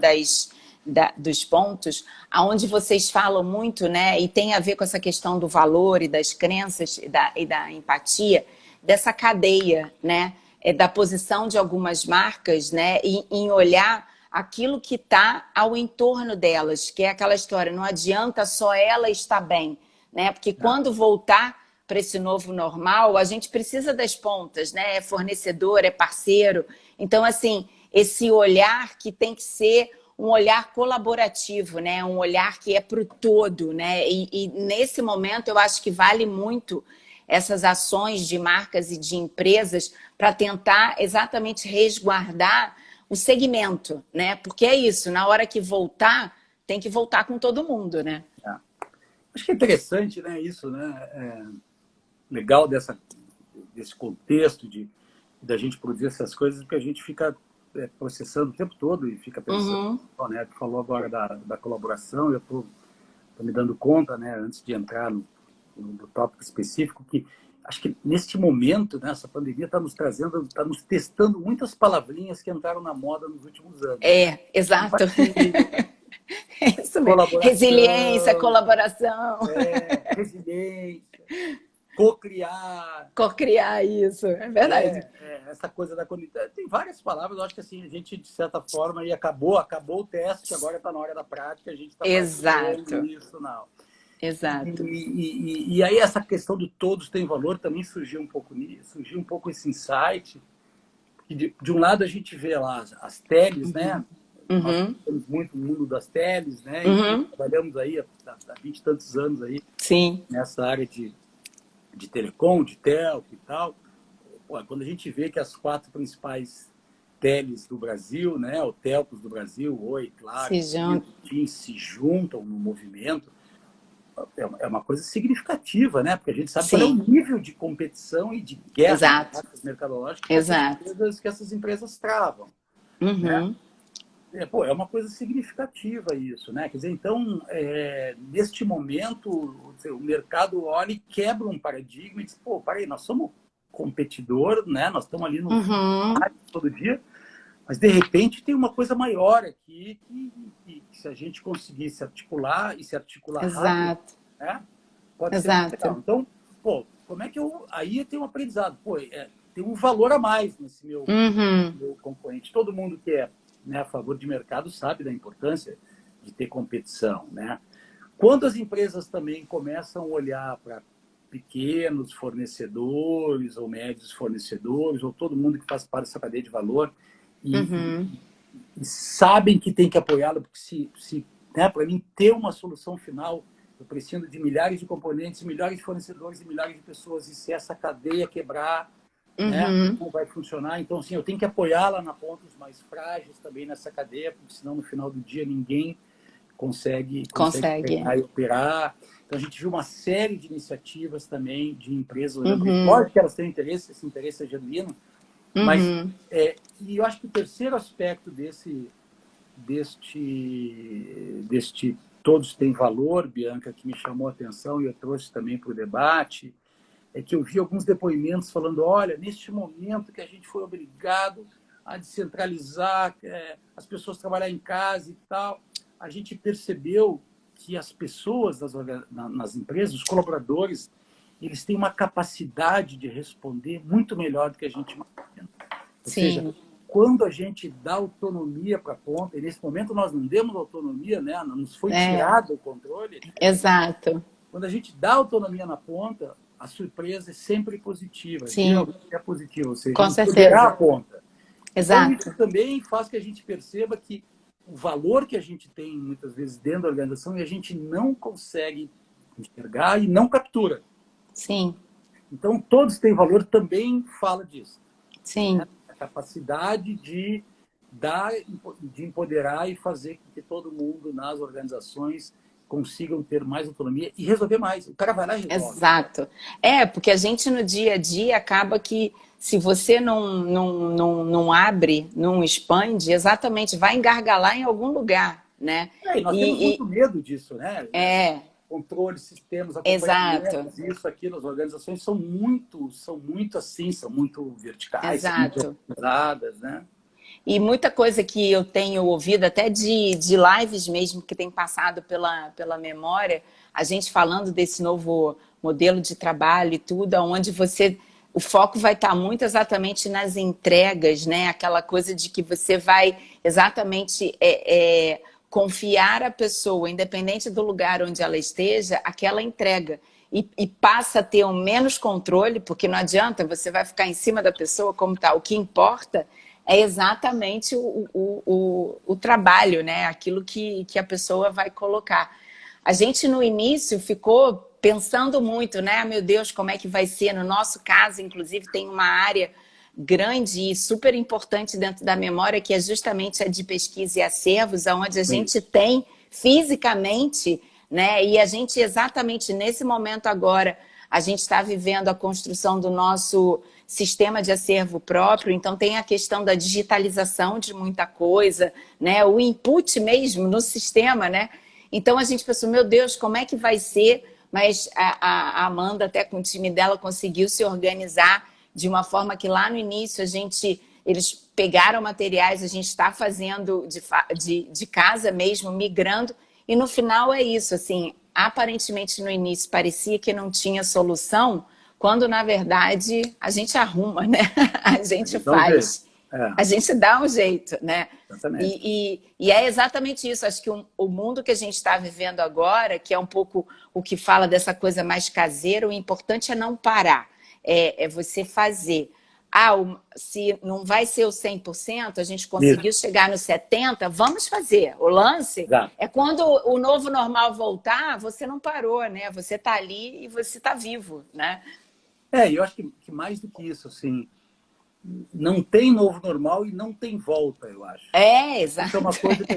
dos pontos, aonde vocês falam muito, né, e tem a ver com essa questão do valor e das crenças e da empatia, dessa cadeia, né, da posição de algumas marcas, né, em olhar aquilo que está ao entorno delas, que é aquela história, não adianta só ela estar bem, né, porque quando voltar para esse novo normal, a gente precisa das pontas, né? É fornecedor, é parceiro. Então, assim, esse olhar que tem que ser um olhar colaborativo, né? Um olhar que é para o todo, né? E nesse momento eu acho que vale muito essas ações de marcas e de empresas para tentar exatamente resguardar o segmento, né? Porque é isso, na hora que voltar, tem que voltar com todo mundo, né? Acho que é interessante, né, isso, né? Legal desse contexto da gente produzir essas coisas, porque a gente fica processando o tempo todo e fica pensando. Uhum. O Neto falou agora da colaboração, eu estou me dando conta, né, antes de entrar no tópico específico, que acho que neste momento, né, essa pandemia está nos trazendo, está nos testando muitas palavrinhas que entraram na moda nos últimos anos. Né? Exato. Empatia, É isso mesmo. Resiliência, colaboração, colaboração, resiliência, co-criar, co-criar isso, é verdade. essa coisa da comunidade. Tem várias palavras, eu acho que assim, a gente, de certa forma, e acabou o teste, agora está na hora da prática, a gente está praticando Exato, isso, não. exato. E aí essa questão do todos tem valor também surgiu um pouco nisso, surgiu um pouco esse insight, que de um lado a gente vê lá as teles, né? Nós Uhum, temos muito no mundo das teles, né? E uhum, trabalhamos aí há 20 e tantos anos aí sim, nessa área de telecom, de telco e tal. Pô, quando a gente vê que as 4 principais teles do Brasil, né, o telcos do Brasil, Oi, Claro, se junta. TIM, se juntam no movimento, é uma coisa significativa, né? Porque a gente sabe qual é o Sim, nível de competição e de guerra de exato, práticas mercadológicas exato. que essas empresas travam, né? Uhum, É uma coisa significativa isso, né? Quer dizer, então, neste momento, o mercado olha e quebra um paradigma e diz, pô, peraí, nós somos competidor, né? Nós estamos ali no uhum, todo dia, mas de repente tem uma coisa maior aqui que se a gente conseguir se articular e se articular rápido, exato, né? Pode ser muito legal. exato. Então, pô, como é que eu... Aí tem um aprendizado. Pô, tem um valor a mais nesse Uhum, meu concorrente. Todo mundo que é, né, a favor de mercado sabe da importância de ter competição, né? Quando as empresas também começam a olhar para pequenos fornecedores ou médios fornecedores ou todo mundo que faz parte dessa cadeia de valor uhum, e sabem que tem que apoiá-lo, porque né, para mim ter uma solução final, eu preciso de milhares de componentes, milhares de fornecedores e milhares de pessoas, e se essa cadeia quebrar, né, uhum. não vai funcionar. Então, assim, eu tenho que apoiá-la na ponta os mais frágeis também nessa cadeia, porque senão no final do dia ninguém consegue Consegue. pegar e operar. Então, a gente viu uma série de iniciativas também de empresas olhando. Uhum, Pode que elas tenham interesse, esse interesse é genuíno, mas uhum. e eu acho que o terceiro aspecto deste todos têm valor, Bianca, que me chamou a atenção e eu trouxe também para o debate, é que eu vi alguns depoimentos falando, olha, neste momento que a gente foi obrigado a descentralizar, as pessoas trabalhar em casa e tal, a gente percebeu que as pessoas nas empresas, os colaboradores, eles têm uma capacidade de responder muito melhor do que a gente imagina. Ou seja, Sim, quando a gente dá autonomia para a ponta, e nesse momento nós não demos autonomia, né? Nos foi é, tirado o controle, é diferente. exato. Quando a gente dá autonomia na ponta, a surpresa é sempre positiva, Sim, geralmente é positiva, ou seja, com empoderar a certeza. ponta. Então, isso Exato, também faz que a gente perceba que o valor que a gente tem, muitas vezes, dentro da organização, e a gente não consegue enxergar e não captura. Sim, Então, todos têm valor também fala disso, sim. né? A capacidade de dar, de empoderar e fazer com que todo mundo nas organizações consigam ter mais autonomia e resolver mais. O cara vai lá e resolve. Exato. Porque a gente no dia a dia acaba que se você não abre, não expande, exatamente, vai engargalar em algum lugar, né? E nós temos E, muito medo disso, né? é, Controle, sistemas, exato, acompanhamentos, isso, aquilo. As organizações são muito assim, são muito verticais, são muito exato. organizadas, né? E muita coisa que eu tenho ouvido, até de lives mesmo, que tem passado pela memória, a gente falando desse novo modelo de trabalho e tudo, onde você. O foco vai estar muito exatamente nas entregas, né? Aquela coisa de que você vai exatamente confiar a pessoa, independente do lugar onde ela esteja, aquela entrega. E passa a ter um menos controle, porque não adianta, você vai ficar em cima da pessoa como tá. O que importa é exatamente o trabalho, né? Aquilo que a pessoa vai colocar. A gente, no início, ficou pensando muito, né? Meu Deus, como é que vai ser? No nosso caso, inclusive, tem uma área grande e super importante dentro da memória, que é justamente a de pesquisa e acervos, onde a Sim. gente tem fisicamente, né? E a gente, exatamente nesse momento agora, a gente está vivendo a construção do nosso sistema de acervo próprio, então tem a questão da digitalização de muita coisa, né? O input mesmo no sistema, né? Então a gente pensou, meu Deus, como é que vai ser? Mas a Amanda, até com o time dela, conseguiu se organizar de uma forma que lá no início eles pegaram materiais, a gente está fazendo de casa mesmo, migrando, e no final é isso, assim, aparentemente no início parecia que não tinha solução, quando na verdade a gente arruma, né? A gente Dá um jeito. faz, É, a gente dá um jeito, né? exatamente. E é exatamente isso. Acho que o mundo que a gente está vivendo agora, que é um pouco o que fala dessa coisa mais caseira, o importante é não parar, é você fazer. Se não vai ser o 100%, a gente Isso, conseguiu chegar no 70%, vamos fazer. O lance exato. é quando o novo normal voltar, você não parou, né? Você está ali e você está vivo, né? Eu acho que mais do que isso, assim, não tem novo normal e não tem volta, eu acho. Isso é uma Exato. coisa que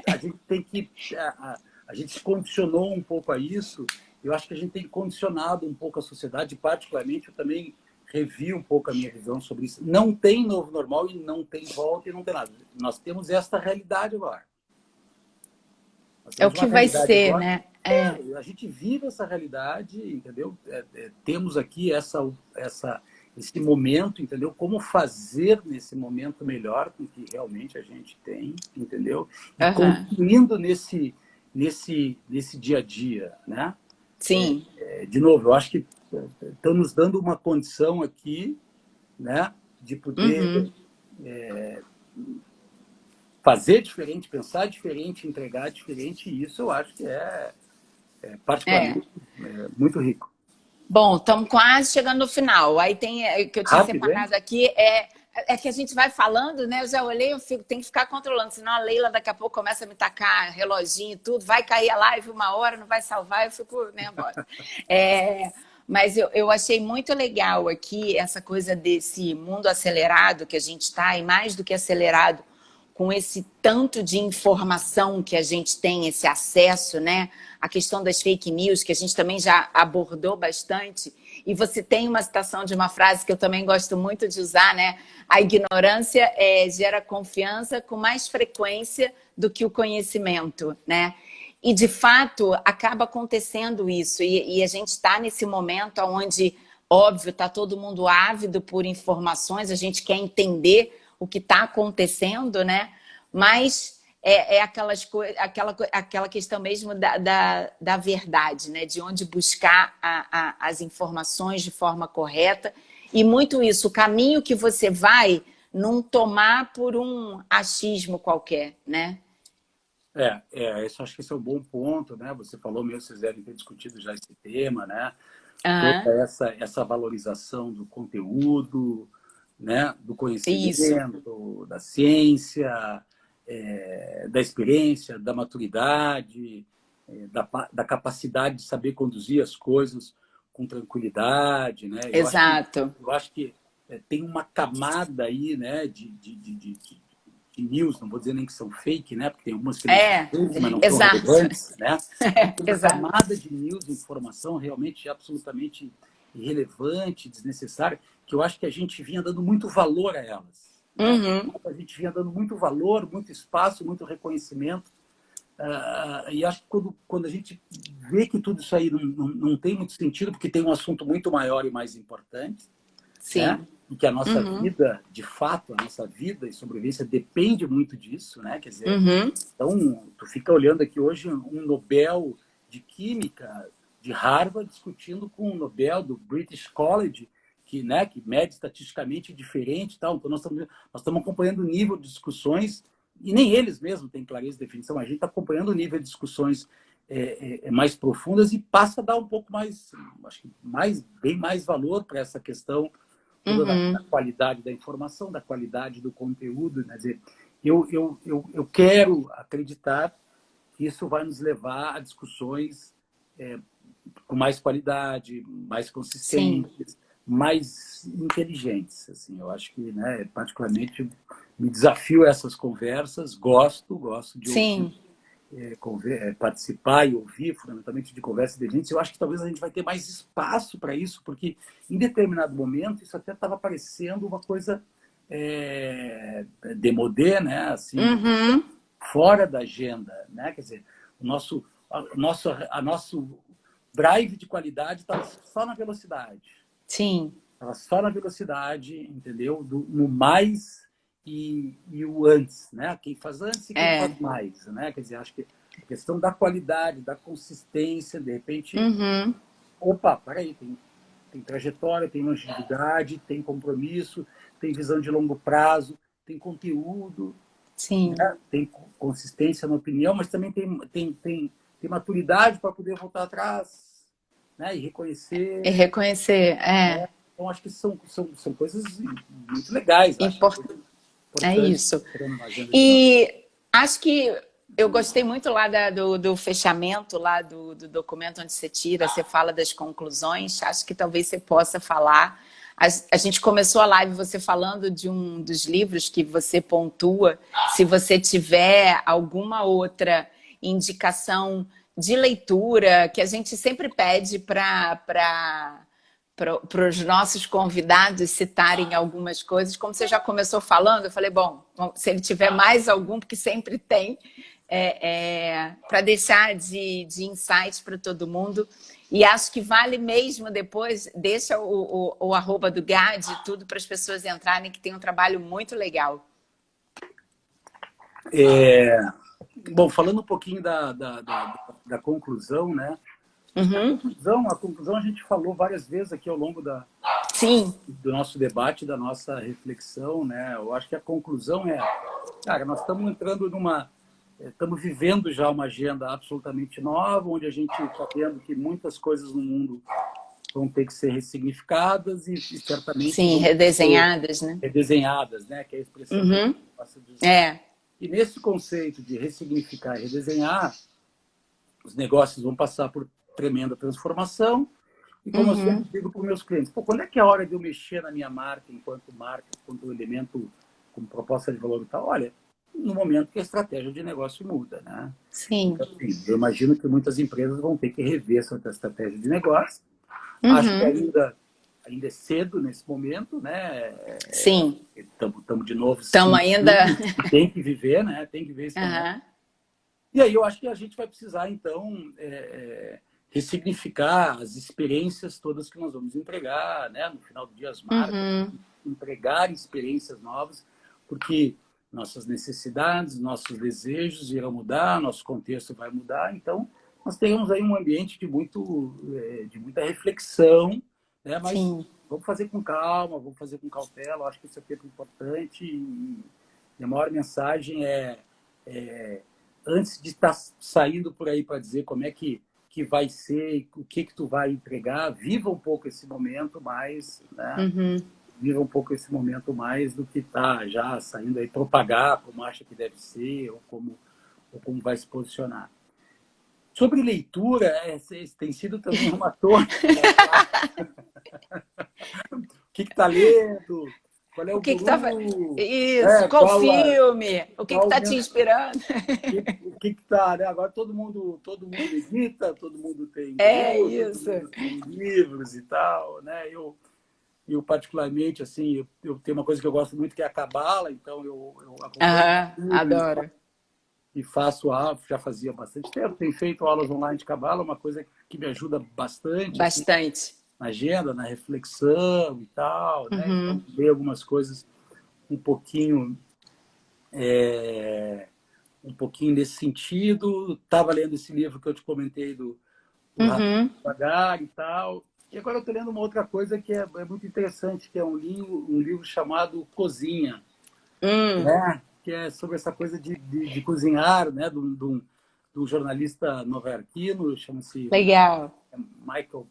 a gente tem que. A gente se condicionou um pouco a isso. Eu acho que a gente tem condicionado um pouco a sociedade, particularmente, eu também revi um pouco a minha visão sobre isso. Não tem novo normal e não tem volta e não tem nada. Nós temos esta realidade agora. Nós É o temos uma que vai realidade ser, agora. né? A gente vive essa realidade, entendeu? Temos aqui esse momento, entendeu? Como fazer nesse momento melhor com que realmente a gente tem, entendeu? E Uhum. construindo nesse dia a dia, né? Sim. De novo, eu acho que estão nos dando uma condição aqui, né? De Uhum. poder fazer diferente, pensar diferente, entregar diferente, e isso eu acho que É. particularmente, muito rico. Bom, estamos quase chegando no final. Aí tem o que eu tinha Rápido, hein? separado aqui é que a gente vai falando, né? Eu já olhei, tem que ficar controlando, senão a Leila daqui a pouco começa a me tacar reloginho e tudo, vai cair a live uma hora, não vai salvar, eu fico nervosa. Mas eu achei muito legal aqui essa coisa desse mundo acelerado que a gente está, e mais do que acelerado, com esse tanto de informação que a gente tem, esse acesso, né? A questão das fake news, que a gente também já abordou bastante. E você tem uma citação de uma frase que eu também gosto muito de usar, né? A ignorância gera confiança com mais frequência do que o conhecimento, né? E, de fato, acaba acontecendo isso. E a gente está nesse momento onde, óbvio, está todo mundo ávido por informações, a gente quer entender o que está acontecendo, né? Mas aquela questão mesmo da verdade, né? De onde buscar as informações de forma correta. E muito isso, o caminho que você vai não tomar por um achismo qualquer, né? Isso, acho que esse é um bom ponto, né? Você falou mesmo, vocês devem ter discutido já esse tema, né? Toda Uhum. essa valorização do conteúdo, né? Do Isso. conhecimento, da ciência, da experiência, da maturidade, da capacidade de saber conduzir as coisas com tranquilidade, né? Exato. Eu acho que tem uma camada aí, né, de news, não vou dizer nem que são fake, né, porque tem algumas que não são fake, mas não são exato. relevantes, né? Tem uma Exato. camada de news, de informação realmente absolutamente irrelevante, desnecessária, que eu acho que a gente vinha dando muito valor a elas. Né? A gente vinha dando muito valor, muito espaço, muito reconhecimento. E acho que quando a gente vê que tudo isso aí não tem muito sentido, porque tem um assunto muito maior e mais importante, Sim. né? E que a nossa vida, de fato, a nossa vida e sobrevivência depende muito disso, né? Quer dizer, então, tu fica olhando aqui hoje um Nobel de Química de Harvard discutindo com um Nobel do British College, que, né, que mede estatisticamente diferente e tal. Então, nós estamos acompanhando o nível de discussões, e nem eles mesmos têm clareza de definição, a gente está acompanhando o nível de discussões mais profundas e passa a dar um pouco mais, acho que bem mais valor para essa questão toda da qualidade da informação, da qualidade do conteúdo. Quer dizer, eu quero acreditar que isso vai nos levar a discussões com mais qualidade, mais consistentes, sim, mais inteligentes. Assim, eu acho que, né, particularmente, me desafio a essas conversas, gosto de ouvir, participar e ouvir, fundamentalmente, de conversa de gente. Eu acho que talvez a gente vai ter mais espaço para isso, porque em determinado momento isso até estava parecendo uma coisa demodé, né? Assim, fora da agenda, né? Quer dizer, a nosso drive de qualidade estava só na velocidade. Sim. Estava só na velocidade, entendeu? No mais e o antes, né? Quem faz antes e quem faz mais, né? Quer dizer, acho que a questão da qualidade, da consistência, de repente, opa, peraí, tem trajetória, tem longevidade, tem compromisso, tem visão de longo prazo, tem conteúdo, sim, né? Tem consistência na opinião, mas também tem maturidade para poder voltar atrás, né? E reconhecer. E reconhecer, né? Então, acho que são coisas muito legais. É isso. E acho que eu gostei muito lá do fechamento, lá do documento onde você fala das conclusões. Acho que talvez você possa falar. A gente começou a live você falando de um dos livros que você pontua. Se você tiver alguma outra indicação de leitura, que a gente sempre pede para os nossos convidados citarem algumas coisas. Como você já começou falando, eu falei, bom, se ele tiver mais algum, porque sempre tem, para deixar de insights para todo mundo. E acho que vale mesmo depois, deixa o arroba do GAD e tudo para as pessoas entrarem, que tem um trabalho muito legal. Bom, falando um pouquinho da conclusão, né? A conclusão a gente falou várias vezes aqui ao longo do nosso debate, da nossa reflexão, né? Eu acho que a conclusão cara, nós estamos entrando estamos vivendo já uma agenda absolutamente nova, onde a gente está vendo que muitas coisas no mundo vão ter que ser ressignificadas e certamente... Sim, redesenhadas, né? Redesenhadas, né? Que é a expressão que eu posso dizer. E nesse conceito de ressignificar e redesenhar, os negócios vão passar por tremenda transformação. E como eu sempre digo para os meus clientes, quando é que é a hora de eu mexer na minha marca, enquanto elemento, como proposta de valor e tal? Olha, no momento que a estratégia de negócio muda, né? Sim. Então, assim, eu imagino que muitas empresas vão ter que rever essa estratégia de negócio. Acho que ainda é cedo nesse momento, né? Sim. Estamos de novo... Estamos ainda... Tem que viver, né? Tem que ver esse momento. E aí eu acho que a gente vai precisar, então, ressignificar as experiências todas que nós vamos empregar, né? No final do dia, as marcas, empregar experiências novas, porque nossas necessidades, nossos desejos irão mudar, nosso contexto vai mudar. Então, nós temos aí um ambiente de muita reflexão, né? Mas vamos fazer com calma, vamos fazer com cautela. Eu acho que isso é muito importante. E a maior mensagem antes de estar saindo por aí para dizer como é que vai ser, o que tu vai entregar, viva um pouco esse momento mais, né? Viva um pouco esse momento mais do que está já saindo aí propagar como acha que deve ser ou como vai se posicionar. Sobre leitura, tem sido também uma torre. O que está lendo? Qual é O o que que tá... guru? Isso, qual Qual, filme? O que que qual tá te inspirando? o que está, né? Agora todo mundo edita, todo mundo tem É guru, todo isso. mundo tem livros e tal, né? Eu particularmente, assim, eu tenho uma coisa que eu gosto muito que é a cabala, então eu acompanho Aham, tudo adoro. e faço aula, já fazia bastante tempo, tenho feito aulas online de cabala, uma coisa que me ajuda bastante, assim, Bastante. na agenda, na reflexão e tal, né? Então, Uhum, ver algumas coisas um pouquinho um pouquinho nesse sentido. Estava lendo esse livro que eu te comentei do Rafa uhum, Pagar e tal. E agora eu estou lendo uma outra coisa que é muito interessante, que é um livro chamado Cozinha, hum, né? Que é sobre essa coisa de cozinhar, né? De um jornalista nova-iorquino, chama-se legal. Michael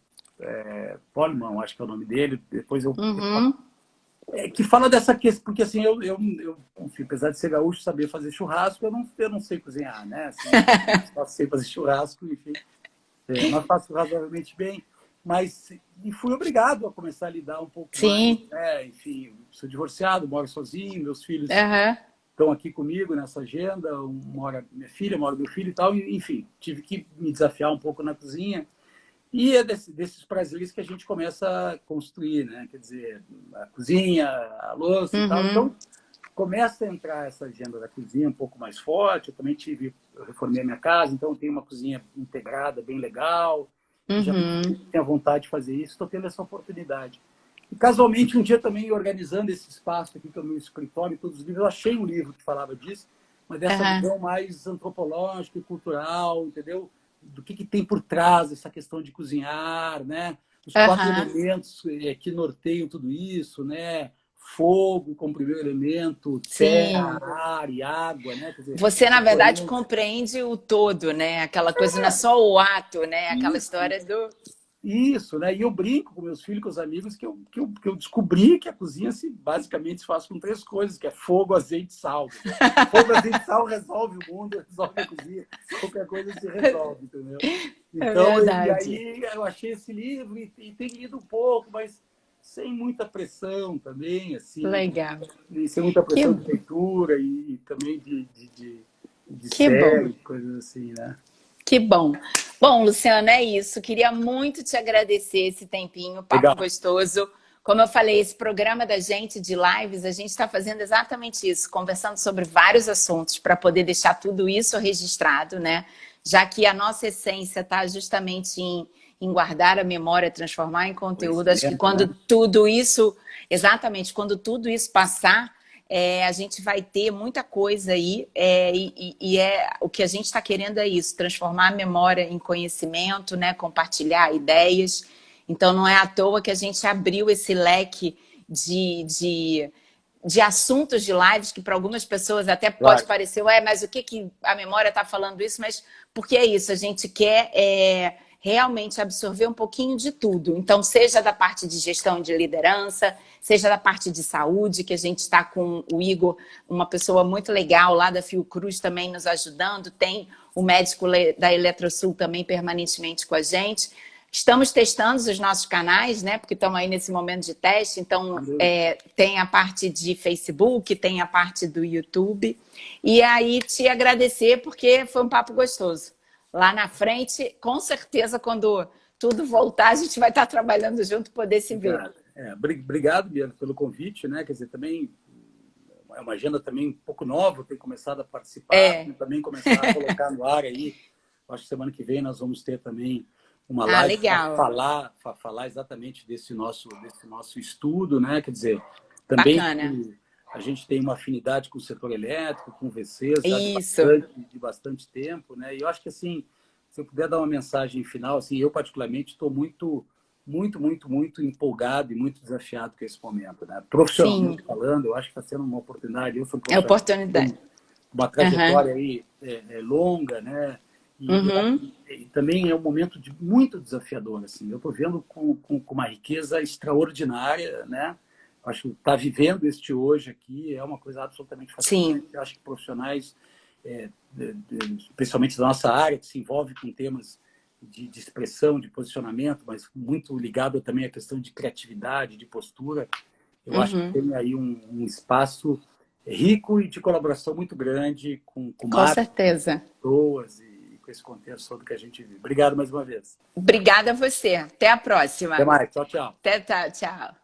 Polman, acho que é o nome dele. Depois Uhum, que fala dessa questão, porque assim, enfim, apesar de ser gaúcho, saber fazer churrasco, eu não sei cozinhar, né? Assim, só sei fazer churrasco, enfim, mas faço razoavelmente bem. Mas e fui obrigado a começar a lidar um pouco mais, sim. né? Enfim, sou divorciado, moro sozinho, meus filhos Aham, estão aqui comigo nessa agenda, mora minha filha, mora meu filho e tal, e, enfim, tive que me desafiar um pouco na cozinha. E é desses prazeres que a gente começa a construir, né? Quer dizer, a cozinha, a louça e tal. uhum, Então, começa a entrar essa agenda da cozinha um pouco mais forte. Eu reformei a minha casa, então tenho uma cozinha integrada, bem legal. E já uhum. tenho a vontade de fazer isso, estou tendo essa oportunidade. E casualmente, um dia também organizando esse espaço aqui, que é o meu escritório, todos os livros, eu achei um livro que falava disso, mas dessa Aham. visão mais antropológica e cultural, entendeu? Do que tem por trás essa questão de cozinhar, né? Os quatro Aham. elementos que norteiam tudo isso, né? Fogo como primeiro elemento, terra, Sim. ar e água, né? Quer dizer, Você, a na verdade, coerência. compreende o todo, né? Aquela coisa não é só o ato, né? Aquela Isso, história do. isso, né? E eu brinco com meus filhos, com os amigos, que eu descobri que a cozinha basicamente se faz com três coisas, que é fogo, azeite e sal. Quer dizer, fogo, azeite e sal resolve o mundo, resolve a cozinha, qualquer coisa se resolve, entendeu? É Então, e verdade. aí eu achei esse livro e tenho lido um pouco, mas sem muita pressão também, assim, Legal. sem muita Que, pressão de leitura e também de que bom. série, coisas assim, né? Que bom. Bom, Luciana, é isso. Queria muito te agradecer esse tempinho, papo Legal. gostoso. Como eu falei, esse programa da gente de lives, a gente está fazendo exatamente isso, conversando sobre vários assuntos para poder deixar tudo isso registrado, né? Já que a nossa essência está justamente em guardar a memória, transformar em conteúdo. Acho que Conhecimento, quando né? tudo isso, exatamente, quando tudo isso passar, a gente vai ter muita coisa aí, e o que a gente está querendo é isso, transformar a memória em conhecimento, né? Compartilhar ideias. Então, não é à toa que a gente abriu esse leque de assuntos de lives que para algumas pessoas até pode Claro. parecer, ué, mas o que, que a memória está falando isso? Mas porque é isso, a gente quer realmente absorver um pouquinho de tudo. Então, seja da parte de gestão de liderança, seja da parte de saúde, que a gente está com o Igor, uma pessoa muito legal lá da Fiocruz também nos ajudando, tem o médico da Eletrosul também permanentemente com a gente. Estamos testando os nossos canais, né? Porque estamos aí nesse momento de teste. Então, tem a parte de Facebook, tem a parte do YouTube. E aí, te agradecer, porque foi um papo gostoso. Lá na frente, com certeza, quando tudo voltar, a gente vai estar trabalhando junto, poder se ver. Obrigado. Obrigado, Bianca, pelo convite, né? Quer dizer, também é uma agenda também um pouco nova, tenho começado a participar, É. também começar a colocar no ar aí. Acho que semana que vem nós vamos ter também uma Ah, live para legal. falar exatamente desse nosso estudo, né? Quer dizer, também Bacana. que a gente tem uma afinidade com o setor elétrico, com VCs já Isso. de bastante tempo, né? E eu acho que assim, se eu puder dar uma mensagem final, assim, eu particularmente estou muito empolgado e muito desafiado com esse momento, né? Sim, Profissionalmente falando, eu acho que está sendo uma oportunidade. Eu sou um é profissional que oportunidade. tem uma Aham. trajetória aí longa, né? Uhum. E também é um momento muito desafiador, assim. Eu estou vendo com uma riqueza extraordinária, né? Acho que estar vivendo este hoje aqui é uma coisa absolutamente fascinante. Sim. Eu acho que profissionais principalmente da nossa área, que se envolve com temas de expressão, de posicionamento, mas muito ligado também à questão de criatividade, de postura. Eu acho que tem aí um espaço rico e de colaboração muito grande com Com marcas, certeza. pessoas e com esse contexto todo que a gente vive. Obrigado mais uma vez. Obrigada a você. Até a próxima. Até mais. Tchau, tchau. Até, tá, tchau.